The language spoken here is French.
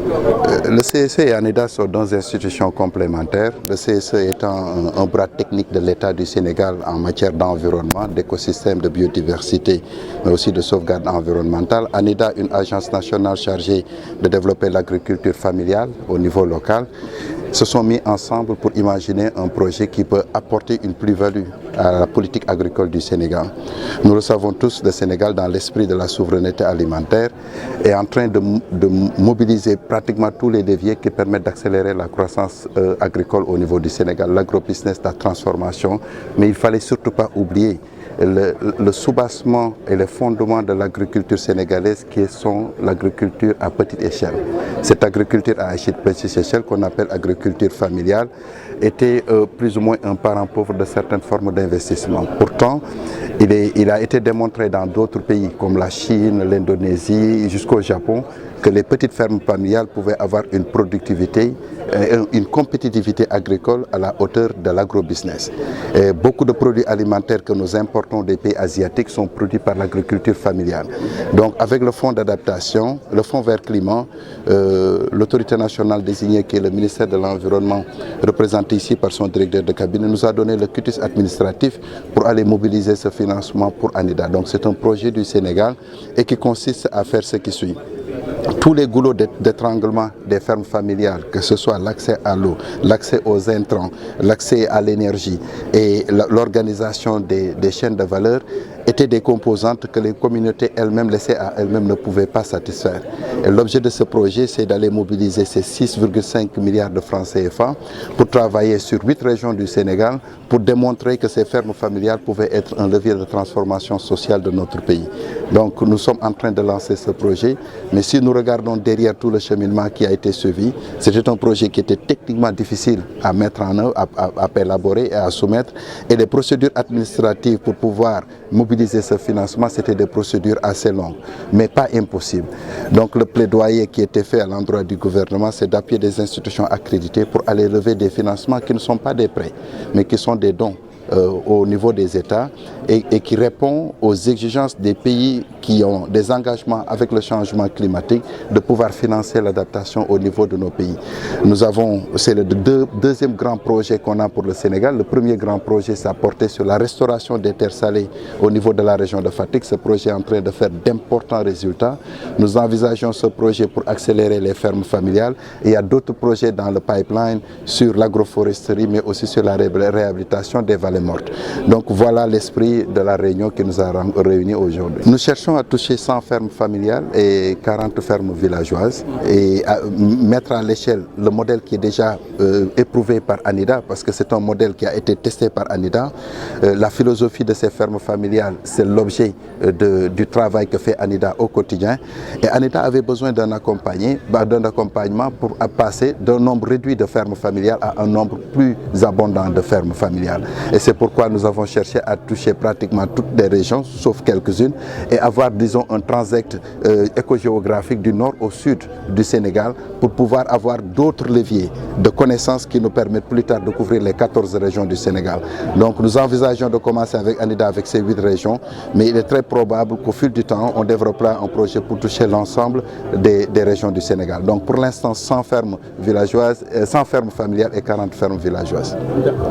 Le CSE et ANIDA sont deux institutions complémentaires. Le CSE étant un bras technique de l'État du Sénégal en matière d'environnement, d'écosystème, de biodiversité, mais aussi de sauvegarde environnementale. ANIDA, une agence nationale chargée de développer l'agriculture familiale au niveau local, se sont mis ensemble pour imaginer un projet qui peut apporter une plus-value à la politique agricole du Sénégal. Nous le savons tous, le Sénégal, dans l'esprit de la souveraineté alimentaire, est en train de mobiliser pratiquement tous les leviers qui permettent d'accélérer la croissance agricole au niveau du Sénégal, l'agrobusiness, la transformation, mais il ne fallait surtout pas oublier le soubassement et le fondement de l'agriculture sénégalaise qui sont l'agriculture à petite échelle. Cette agriculture à petite échelle qu'on appelle agriculture familiale était plus ou moins un parent pauvre de certaines formes d'investissement. Pourtant, il a été démontré dans d'autres pays comme la Chine, l'Indonésie, jusqu'au Japon, que les petites fermes familiales pouvaient avoir une productivité, une compétitivité agricole à la hauteur de l'agrobusiness. Beaucoup de produits alimentaires que nous importons des pays asiatiques sont produits par l'agriculture familiale. Donc avec le fonds d'adaptation, le fonds vert climat, l'autorité nationale désignée qui est le ministère de l'Environnement, représenté ici par son directeur de cabinet, nous a donné le quitus administratif pour aller mobiliser ce financement pour ANIDA. Donc c'est un projet du Sénégal et qui consiste à faire ce qui suit. Tous les goulots d'étranglement des fermes familiales, que ce soit l'accès à l'eau, l'accès aux intrants, l'accès à l'énergie et l'organisation des chaînes de valeur, étaient des composantes que les communautés elles-mêmes laissées à elles-mêmes ne pouvaient pas satisfaire. Et l'objet de ce projet, c'est d'aller mobiliser ces 6,5 milliards de francs CFA pour travailler sur 8 régions du Sénégal pour démontrer que ces fermes familiales pouvaient être un levier de transformation sociale de notre pays. Donc nous sommes en train de lancer ce projet, mais si nous regardons derrière tout le cheminement qui a été suivi, c'était un projet qui était techniquement difficile à mettre en œuvre, à élaborer et à soumettre, et les procédures administratives pour pouvoir mobiliser ce financement, c'était des procédures assez longues, mais pas impossibles. Donc le plaidoyer qui était fait à l'endroit du gouvernement, c'est d'appuyer des institutions accréditées pour aller lever des financements qui ne sont pas des prêts, mais qui sont des dons au niveau des États et qui répond aux exigences des pays qui ont des engagements avec le changement climatique de pouvoir financer l'adaptation au niveau de nos pays. C'est le deuxième grand projet qu'on a pour le Sénégal. Le premier grand projet, ça portait sur la restauration des terres salées au niveau de la région de Fatick. Ce projet est en train de faire d'importants résultats. Nous envisageons ce projet pour accélérer les fermes familiales. Et il y a d'autres projets dans le pipeline sur l'agroforesterie, mais aussi sur la réhabilitation des vallées mortes. Donc voilà l'esprit de la réunion qui nous a réunis aujourd'hui. Nous cherchons à toucher 100 fermes familiales et 40 fermes villageoises et à mettre à l'échelle le modèle qui est déjà éprouvé par ANIDA, parce que c'est un modèle qui a été testé par ANIDA. La philosophie de ces fermes familiales, c'est l'objet du travail que fait ANIDA au quotidien. Et ANIDA avait besoin d'un accompagnement pour passer d'un nombre réduit de fermes familiales à un nombre plus abondant de fermes familiales. Et c'est pourquoi nous avons cherché à toucher pratiquement toutes les régions, sauf quelques-unes, et avoir, disons, un transect écogéographique du nord au sud du Sénégal pour pouvoir avoir d'autres leviers de connaissances qui nous permettent plus tard de couvrir les 14 régions du Sénégal. Donc nous envisageons de commencer avec ANIDA avec ces 8 régions, mais il est très probable qu'au fil du temps, on développera un projet pour toucher l'ensemble des régions du Sénégal. Donc pour l'instant, 100 fermes villageoises, 100 fermes familiales et 40 fermes villageoises.